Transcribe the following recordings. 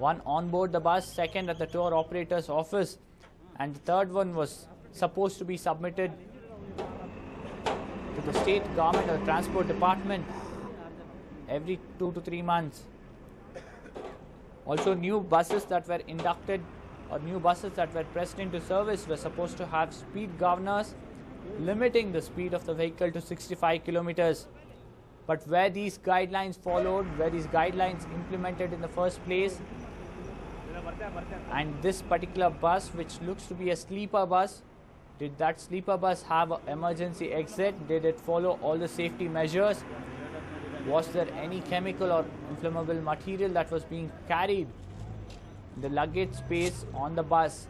one on board the bus, second at the tour operator's office, and the third one was supposed to be submitted to the state government or transport department every 2 to 3 months. Also, new buses that were inducted or new buses that were pressed into service were supposed to have speed governors limiting the speed of the vehicle to 65 kilometers. But where these guidelines followed, where these guidelines implemented in the first place, and this particular bus, which looks to be a sleeper bus, did that sleeper bus have an emergency exit? Did it follow all the safety measures? Was there any chemical or inflammable material that was being carried in the luggage space on the bus?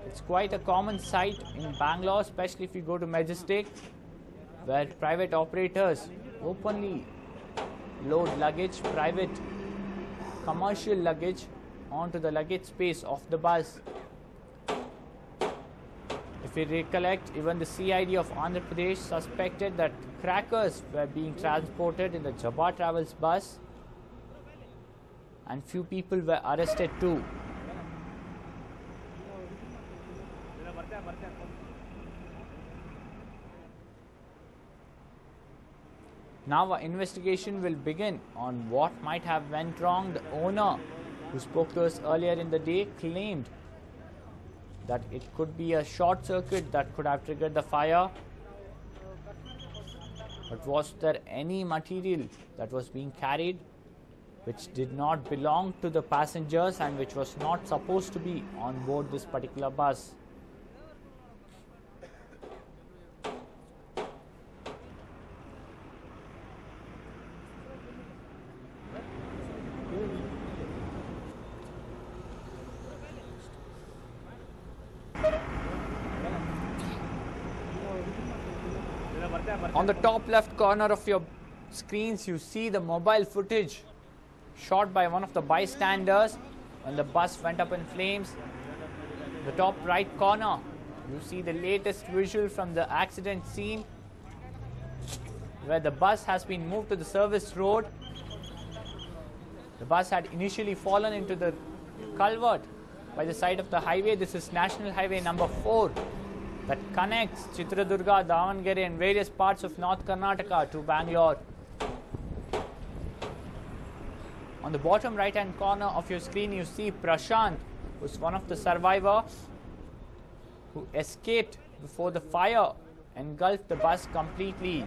It's quite a common sight in Bangalore, especially if you go to Majestic, where private operators openly load luggage, private commercial luggage, onto the luggage space of the bus. If we recollect, even the CID of Andhra Pradesh suspected that crackers were being transported in the Jabba Travels bus, and few people were arrested too. Now an investigation will begin on what might have went wrong. The owner, who spoke to us earlier in the day, claimed that it could be a short circuit that could have triggered the fire. But was there any material that was being carried which did not belong to the passengers and which was not supposed to be on board this particular bus? On the top left corner of your screens, you see the mobile footage shot by one of the bystanders when the bus went up in flames. The top right corner, you see the latest visual from the accident scene, where the bus has been moved to the service road. The bus had initially fallen into the culvert by the side of the highway. This is National Highway number 4. That connects Chitradurga, Davangere and various parts of North Karnataka to Bangalore. On the bottom right hand corner of your screen, you see Prashant, who is one of the survivors who escaped before the fire engulfed the bus completely.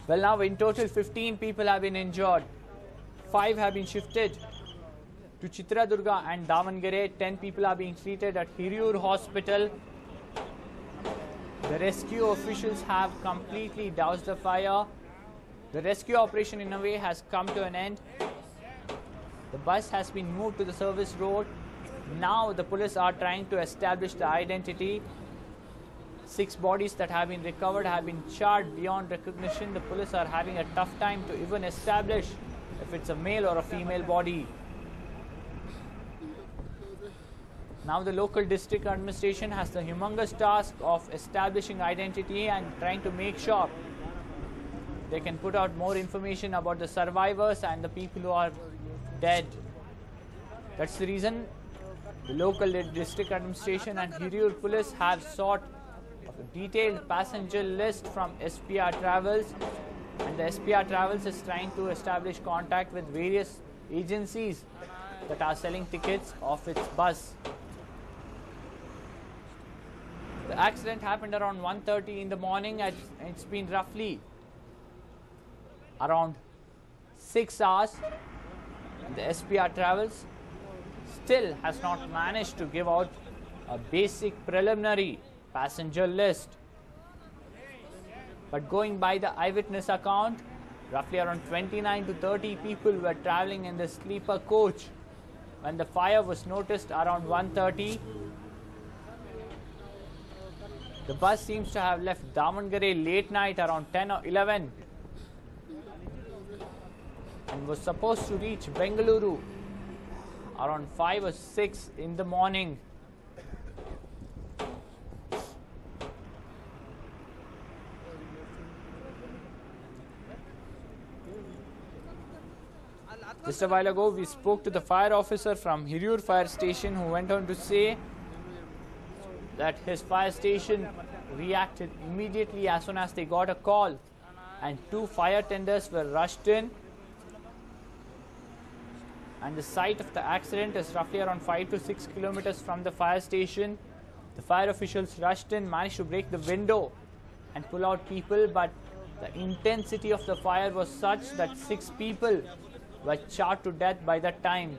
Well, now in total 15 people have been injured. 5 have been shifted to Chitradurga and Davangere. 10 people are being treated at Hiriyur Hospital. The rescue officials have completely doused the fire. The rescue operation in a way has come to an end. The bus has been moved to the service road. Now the police are trying to establish the identity. 6 bodies that have been recovered have been charred beyond recognition. The police are having a tough time to even establish if it's a male or a female body. Now the local district administration has the humongous task of establishing identity and trying to make sure they can put out more information about the survivors and the people who are dead. That's the reason the local district administration and Hiriyur police have sought a detailed passenger list from SPR Travels, and the SPR Travels is trying to establish contact with various agencies that are selling tickets of its bus. The accident happened around 1:30 in the morning, and it's been roughly around 6 hours, and the SPR Travels still has not managed to give out a basic preliminary passenger list. But going by the eyewitness account, roughly around 29 to 30 people were traveling in the sleeper coach when the fire was noticed around 1:30. The bus seems to have left Davangere late night around 10 or 11. and was supposed to reach Bengaluru around 5 or 6 in the morning. Just a while ago, we spoke to the fire officer from Hirur Fire Station, who went on to say that his fire station reacted immediately as soon as they got a call, and 2 fire tenders were rushed in. And the site of the accident is roughly around 5 to 6 kilometers from the fire station. The fire officials rushed in, managed to break the window and pull out people, but the intensity of the fire was such that 6 people were charred to death by that time.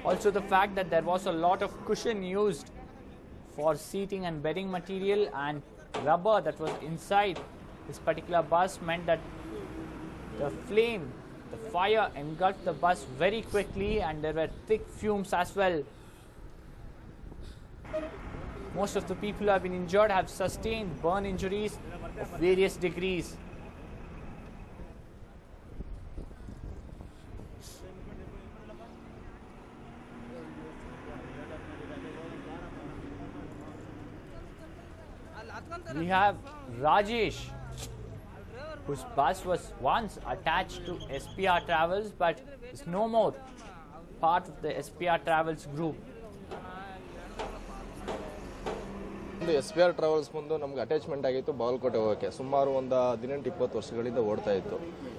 Also, the fact that there was a lot of cushion used for seating and bedding material and rubber that was inside this particular bus meant that the fire engulfed the bus very quickly, and there were thick fumes as well. Most of the people who have been injured have sustained burn injuries of various degrees. We have Rajesh, whose bus was once attached to SPR Travels but is no more part of the SPR Travels group. SPR Travels ಮುಂದೆ ನಮಗೆ attachment ಆಗಿತ್ತು ಬಾಗಲಕೋಟೆ ಹೋಗಕ್ಕೆ. ಸುಮಾರು ಒಂದು 18-20 ವರ್ಷಗಳಿಂದ ಓಡ್ತಾ ಇತ್ತು.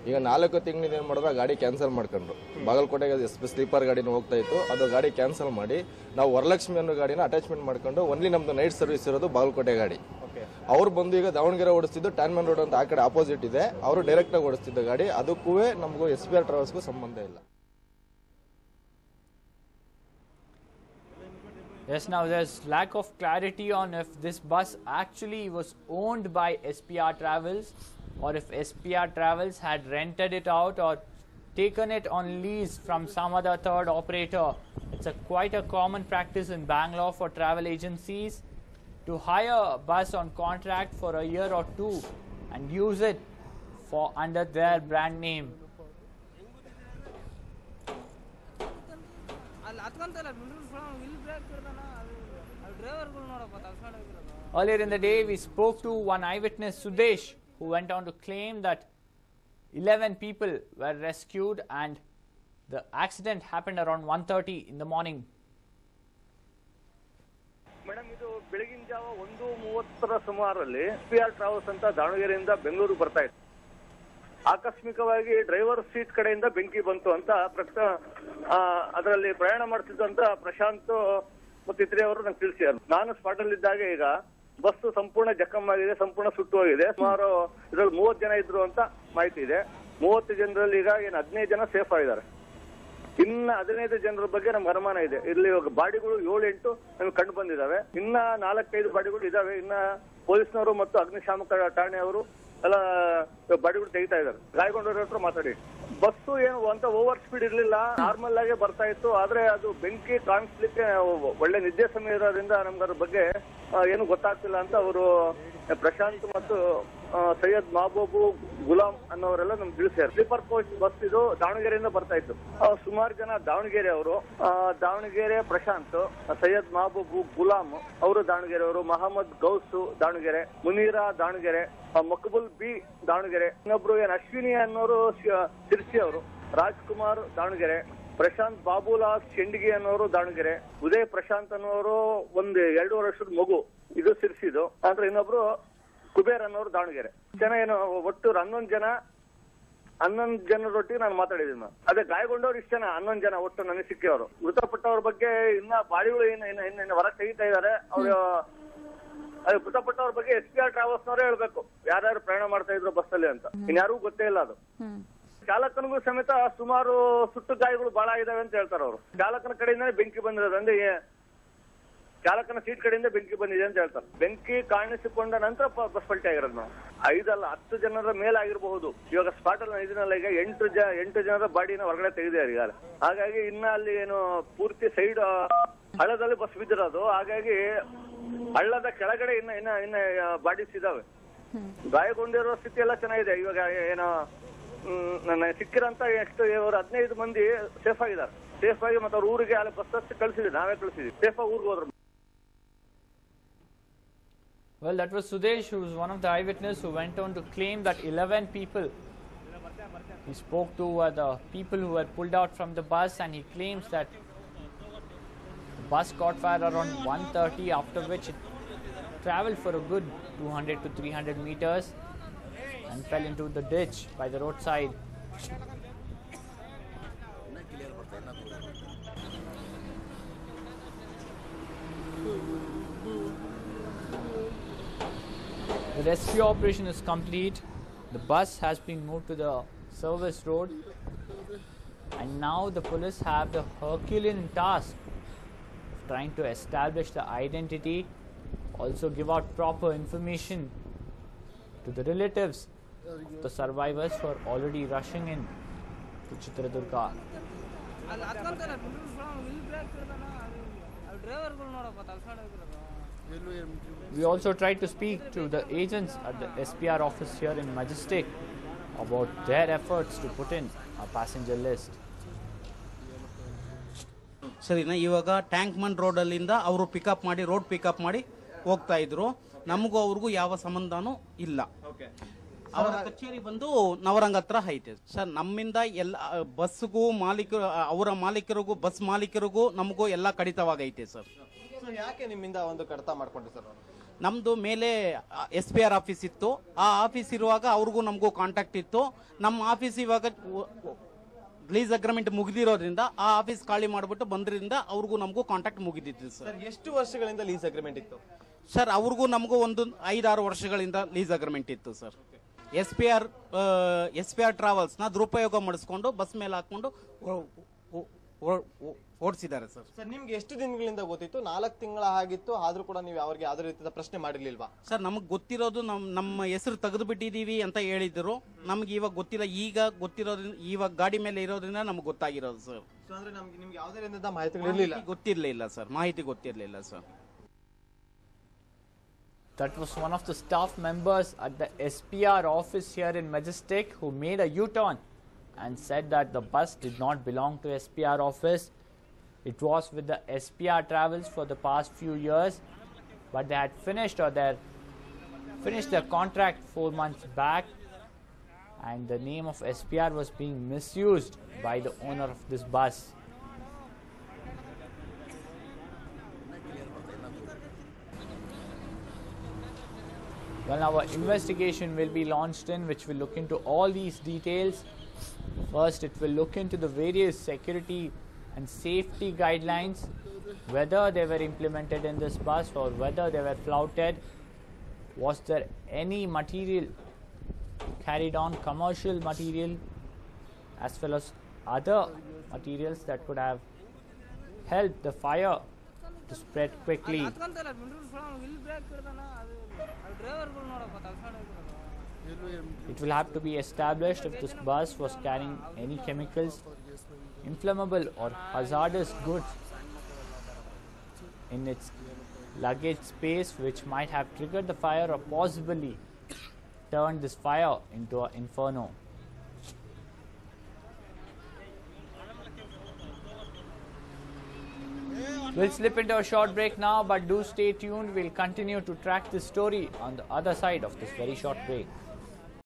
ಈಗ 4 ತಿಂಗಳಿಂದ ಏನು ಮಾಡಿದ್ರು, ಗಾಡಿ ಕ್ಯಾನ್ಸಲ್ ಮಾಡ್ಕೊಂಡ್ರು. ಬಾಗಲಕೋಟೆಗೆ ಸ್ಲೀಪರ್ ಗಾಡಿನ ಹೋಗ್ತಾ ಇತ್ತು, ಅದು ಗಾಡಿ ಕ್ಯಾನ್ಸಲ್ ಮಾಡಿ ನಾವು ವರಲಕ್ಷ್ಮಿ ಅನ್ನೋ ಗಾಡಿನ ಅಟ್ಯಾಚ್ಮೆಂಟ್ ಮಾಡ್ಕೊಂಡು ಓನ್ಲಿ ನಮ್ದು ನೈಟ್ ಸರ್ವಿಸ್ ಇರೋದು ಬಾಗಲಕೋಟೆ ಗಾಡಿ. ಅವ್ರು ಬಂದು ಈಗ ದಾವಣಗೆರೆ ಓಡಿಸ್ತಿದ್ದು ಟ್ಯಾನ್ಮನ್ ರೋಡ್ ಅಂತ ಆ ಕಡೆ ಆಪೋಸಿಟ್ ಇದೆ, ಅವರು ಡೈರೆಕ್ಟ್ ಆಗಿ ಓಡಿಸ್ತಿದ್ದ ಗಾಡಿ. ಅದಕ್ಕೂ ನಮಗೂ SPR ಟ್ರಾವೆಲ್ಸ್ಗೂ ಸಂಬಂಧ ಇಲ್ಲ. Yes, now there's lack of clarity on if this bus actually was owned by SPR Travels or if SPR Travels had rented it out or taken it on lease from some other third operator. It's quite a common practice in Bangalore for travel agencies to hire a bus on contract for a year or 2 and use it for under their brand name. Earlier in the day, we spoke to one eyewitness, Sudesh, who went on to claim that 11 people were rescued and the accident happened around 1:30 in the morning. Madam, ಇದು ಬೆಳಗಿನ ಜಾವ 1:30 ಸುಮಾರಲ್ಲಿ SPR travels ಅಂತ ದಾವಣಗೆರೆಯಿಂದ ಬೆಂಗಳೂರು ಬರ್ತಾ ಇತ್ತು. ಆಕಸ್ಮಿಕವಾಗಿ driver seat ಕಡೆಯಿಂದ ಬೆಂಕಿ ಬಂತು ಅಂತ ಅದರಲ್ಲಿ ಪ್ರಯಾಣ ಮಾಡ್ತಿದ್ದಂತ ಪ್ರಶಾಂತ್ ಮತ್ತು ಇತರೆ ಅವರು ನಂಗೆ ತಿಳಿಸಿದ್ರು. ನಾನು ಸ್ಪಾಟ್ ಅಲ್ಲಿ ಇದ್ದಾಗ ಈಗ ಬಸ್ ಸಂಪೂರ್ಣ ಜಖಮ್ ಆಗಿದೆ, ಸಂಪೂರ್ಣ ಸುಟ್ಟು ಹೋಗಿದೆ. ಸುಮಾರು ಇದ್ರಲ್ಲಿ 30 ಜನ ಇದ್ರು ಅಂತ ಮಾಹಿತಿ ಇದೆ. 30 ಜನರಲ್ಲಿ ಈಗ 15 ಜನ ಸೇಫ್ ಆಗಿದ್ದಾರೆ. ಇನ್ನ 15 ಜನರ ಬಗ್ಗೆ ನಮ್ಗೆ ಅನುಮಾನ ಇದೆ. ಇಲ್ಲಿ ಬಾಡಿಗಳು 7-8 ನಮ್ಗೆ ಕಂಡು ಬಂದಿದ್ದಾವೆ. ಇನ್ನ 4-5 ಬಾಡಿಗಳು ಇದಾವೆ. ಇನ್ನ ಪೊಲೀಸ್ನವರು ಮತ್ತು ಅಗ್ನಿಶಾಮಕ ಠಾಣೆಯವರು ಎಲ್ಲ ಬಾಡಿಗಳು ತೆಗಿತಾ ಇದ್ದಾರೆ. ಗಾಯಗೊಂಡವ್ರ ಹತ್ರ ಮಾತಾಡಿ. ಬಸ್ಸು ಏನು ಅಂತ ಓವರ್ ಸ್ಪೀಡ್ ಇರ್ಲಿಲ್ಲ, ನಾರ್ಮಲ್ ಆಗಿ ಬರ್ತಾ ಇತ್ತು. ಆದ್ರೆ ಅದು ಬೆಂಕಿ ಕಾಣಿಸ್ಲಿಕ್ಕೆ ಒಳ್ಳೆ ನಿದ್ದೆ ಸಮಯ ಇರೋದ್ರಿಂದ ನಮ್ಗೆ ಅದ್ರ ಬಗ್ಗೆ ಏನು ಗೊತ್ತಾಗ್ತಿಲ್ಲ ಅಂತ ಅವರು ಪ್ರಶಾಂತ್ ಮತ್ತು ಸೈಯದ್ ಮಹಬೂಬ್ ಗುಲಾಂ ಅನ್ನೋರೆಲ್ಲ ನಮ್ಗೆ ತಿಳಿಸ್ಯಾರ. ಸ್ಲೀಪರ್ ಕೋಚ್ ಬಸ್ ಇದು ದಾವಣಗೆರೆಯಿಂದ ಬರ್ತಾ ಇತ್ತು. ಸುಮಾರು ಜನ ದಾವಣಗೆರೆ ಅವರು, ದಾವಣಗೆರೆ ಪ್ರಶಾಂತ್, ಸೈಯದ್ ಮಹಬೂಬ್ ಗುಲಾಂ ಅವರು ದಾವಣಗೆರೆ ಅವರು, ಮಹಮ್ಮದ್ ಗೌಸು ದಾವಣಗೆರೆ, ಮುನೀರಾ ದಾವಣಗೆರೆ, ಮಕ್ಬುಲ್ ಬಿ ದಾವಣಗೆರೆ, ಇನ್ನೊಬ್ರು ಅಶ್ವಿನಿ ಅನ್ನೋರು ಸಿರ್ಸಿ ಅವರು, ರಾಜ್ಕುಮಾರ್ ದಾವಣಗೆರೆ, ಪ್ರಶಾಂತ್ ಬಾಬುಲಾಲ್ ಶೆಂಡಿಗೆ ಅನ್ನೋರು ದಾವಣಗೆರೆ, ಉದಯ್ ಪ್ರಶಾಂತ್ ಅನ್ನೋರು 1-2 ವರ್ಷದ ಮಗು, ಇದು ಸಿರ್ಸಿದು. ಅಂದ್ರೆ ಇನ್ನೊಬ್ರು ಕುಬೇರ್ ಅನ್ನೋರು ದಾವಣಗೆರೆ. ಜನ ಏನು ಒಟ್ಟು 11 ಜನರೊಟ್ಟಿಗೆ ನಾನು ಮಾತಾಡಿದ್ದೀನಿ. ಅದೇ ಗಾಯಗೊಂಡವ್ರು ಇಷ್ಟು ಜನ, 11 ಜನ ಒಟ್ಟು ನನಗೆ ಸಿಕ್ಕಿಯವರು. ಮೃತಪಟ್ಟವ್ರ ಬಗ್ಗೆ ಇನ್ನ ಬಾಡಿಗಳು ಇನ್ನು ಹೊರ ತೆಗಿತಾ ಇದ್ದಾರೆ. ಅವರು ಮೃತಪಟ್ಟವ್ರ ಬಗ್ಗೆ SPR ಟ್ರಾವೆಲ್ಸ್ ನವರೇ ಹೇಳ್ಬೇಕು ಯಾರ್ಯಾರು ಪ್ರಯಾಣ ಮಾಡ್ತಾ ಇದ್ರು ಬಸ್ ಅಲ್ಲಿ ಅಂತ. ಇನ್ಯಾರಿಗೂ ಗೊತ್ತೇ ಇಲ್ಲ ಅದು. ಚಾಲಕನಿಗೂ ಸಮೇತ ಸುಮಾರು ಸುಟ್ಟು ಗಾಯಗಳು ಬಹಳ ಇದಾವೆ ಅಂತ ಹೇಳ್ತಾರೆ ಅವರು. ಚಾಲಕನ ಕಡೆಯಿಂದಾನೆ ಬೆಂಕಿ ಬಂದಿರೋದು, ಅಂದ್ರೆ ಚಾಲಕನ ಸೀಟ್ ಕಡೆಯಿಂದ ಬೆಂಕಿ ಬಂದಿದೆ ಅಂತ ಹೇಳ್ತಾರೆ. ಬೆಂಕಿ ಕಾಣಿಸಿಕೊಂಡ ನಂತರ ಬಸ್ ಪಲ್ಟಿ ಆಗಿರೋದು. ನಾವು 5 ಅಲ್ಲ 10 ಜನರ ಮೇಲಾಗಿರಬಹುದು. ಇವಾಗ ಸ್ಪಾಟ್ ಅಲ್ಲಿ ಇದನ್ನಲ್ಲ, ಈಗ 8 ಜನರ ಬಾಡಿನ ಹೊರಗಡೆ ತೆಗೆದಿದ್ದಾರೆ ಈಗ. ಹಾಗಾಗಿ ಇನ್ನ ಅಲ್ಲಿ ಏನು ಪೂರ್ತಿ ಸೈಡ್ ಹಳ್ಳದಲ್ಲಿ ಬಸ್ ಬಿದ್ದಿರೋದು. ಹಾಗಾಗಿ ಹಳ್ಳದ ಕೆಳಗಡೆ ಇನ್ನ ಬಾಡೀಸ್ ಇದಾವೆ. ಗಾಯಗೊಂಡಿರೋ ಸ್ಥಿತಿ ಎಲ್ಲ ಚೆನ್ನಾಗಿದೆ. ಇವಾಗ ಏನೋ ನನ್ನ ಸಿಕ್ಕಿರಂತ ಎಷ್ಟು ಇವರು 15 ಮಂದಿ ಸೇಫ್ ಆಗಿದ್ದಾರೆ. ಸೇಫ್ ಆಗಿ ಮತ್ತೆ ಅವ್ರ ಊರಿಗೆ ಅಲ್ಲಿ ಬಸ್ ಹಚ್ಚಿ ಕಳಿಸಿದ್ವಿ, ನಾವೇ ಕಳಿಸಿದ್ವಿ. ಸೇಫ್ ಆಗಿ ಊರಿಗೆ ಹೋದ್ರು. Well, that was Sudesh, who was one of the eyewitnesses who went on to claim that 11 people he spoke to were the people who were pulled out from the bus, and he claims that the bus caught fire around 1:30, after which it traveled for a good 200 to 300 meters and fell into the ditch by the roadside. The rescue operation is complete. The bus has been moved to the service road, and now the police have the Herculean task of trying to establish the identity, also give out proper information to the relatives of the survivors who are already rushing in to Chitradurga. We also tried to speak to the agents at the SPR office here in Majestic about their efforts to put in a passenger list. ಸರಿನಾ, ಇವಾಗ ಟ್ಯಾಂಕ್ಮನ್ ರೋಡಲ್ಲಿಂದ ಅವರು pickup ಮಾಡಿ road pickup ಮಾಡಿ ಹೋಗ್ತಾ ಇದ್ರು. ನಮಗೂ ಅವ್ರಿಗೂ ಯಾವ ಸಂಬಂಧನೂ ಇಲ್ಲ. ಅವರ ಕಚೇರಿ ಬಂದು ನವರಂಗ ಹತ್ರ ಐತೆ ಸರ್. ನಮ್ಮಿಂದ ಎಲ್ಲ ಬಸ್ಗೂ ಮಾಲೀಕರು, ಅವರ ಮಾಲೀಕರಿಗೂ ಬಸ್ ಮಾಲೀಕರಿಗೂ ನಮಗೂ ಎಲ್ಲ ಕಡಿತವಾಗೈತೆ ಸರ್. ಯಾಕೆ ನಿಮ್ಮಿಂದ ಒಂದು ಕಡಿತ ಮಾಡ್ಕೊಂಡ್ರಿ ಸರ್? ನಮ್ದು ಮೇಲೆ SPR ಆಫೀಸ್ ಇತ್ತು. ಆ ಆಫೀಸ್ ಇರುವಾಗ ಅವ್ರಿಗೂ ನಮಗೂ ಕಾಂಟ್ಯಾಕ್ಟ್ ಇತ್ತು. ನಮ್ಮ ಆಫೀಸ್ ಇವಾಗ ಲೀಸ್ ಅಗ್ರಿಮೆಂಟ್ ಮುಗಿದಿರೋದ್ರಿಂದ ಆ ಆಫೀಸ್ ಖಾಲಿ ಮಾಡಿಬಿಟ್ಟು ಬಂದ್ರಿಂದ ಅವ್ರಿಗೂ ನಮಗೂ ಕಾಂಟ್ಯಾಕ್ಟ್ ಮುಗಿದಿತ್ತು ಸರ್. ಎಷ್ಟು ವರ್ಷಗಳಿಂದ ಲೀಸ್ ಅಗ್ರಿಮೆಂಟ್ ಇತ್ತು ಸರ್? ಅವ್ರಿಗೂ ನಮಗೂ ಒಂದು 5-6 ವರ್ಷಗಳಿಂದ ಲೀಸ್ ಅಗ್ರಿಮೆಂಟ್ ಇತ್ತು ಸರ್. SPR ಟ್ರಾವೆಲ್ಸ್ನ ದುರುಪಯೋಗ ಮಾಡಿಸ್ಕೊಂಡು ಬಸ್ ಮೇಲೆ ಹಾಕೊಂಡು ಓಡಿಸಿದ್ದಾರೆ ಸರ್. ಸರ್, ನಿಮ್ಗೆ ಎಷ್ಟು ದಿನಗಳಿಂದ ಗೊತ್ತಿತ್ತು? 4 ತಿಂಗಳ ಆಗಿತ್ತು, ಆದ್ರೂ ಕೂಡ ನೀವು ಅವ್ರಿಗೆ ಯಾವುದೇ ರೀತಿಯ ಪ್ರಶ್ನೆ ಮಾಡಿರ್ಲಿಲ್ವಾ? ಸರ್, ನಮಗೆ ಗೊತ್ತಿರೋದು ನಮ್ಮ ಹೆಸರು ತೆಗೆದು ಬಿಟ್ಟಿದೀವಿ ಅಂತ ಹೇಳಿದ್ರು. ನಮ್ಗೆ ಇವಾಗ ಗೊತ್ತಿಲ್ಲ. ಈಗ ಗೊತ್ತಿರೋದ್ರಿಂದ, ಇವಾಗ ಗಾಡಿ ಮೇಲೆ ಇರೋದ್ರಿಂದ ನಮ್ಗೆ ಗೊತ್ತಾಗಿರೋದು ಸರ್. ಅಂದ್ರೆ ನಿಮ್ಗೆ ಯಾವುದೇ ರೀತಿಯ ಮಾಹಿತಿಗಳಿರಲಿಲ್ಲ? ಗೊತ್ತಿರಲಿಲ್ಲ ಸರ್, ಮಾಹಿತಿ ಗೊತ್ತಿರಲಿಲ್ಲ sir. That was one of the staff members at the SPR office here in Majestic who made a U-turn and said that the bus did not belong to SPR office. It was with the SPR Travels for the past few years, but they had finished their contract 4 months back, and the name of SPR was being misused by the owner of this bus. Well, our investigation will be launched in which will look into all these details. First, it will look into the various security and safety guidelines, whether they were implemented in this bus or whether they were flouted. Was there any material carried on, commercial material as well as other materials that could have helped the fire to spread quickly? It will have to be established if this bus was carrying any chemicals, inflammable or hazardous goods in its luggage space, which might have triggered the fire or possibly turned this fire into an inferno. We'll slip into a short break now, but do stay tuned. We'll continue to track this story on the other side of this very short break.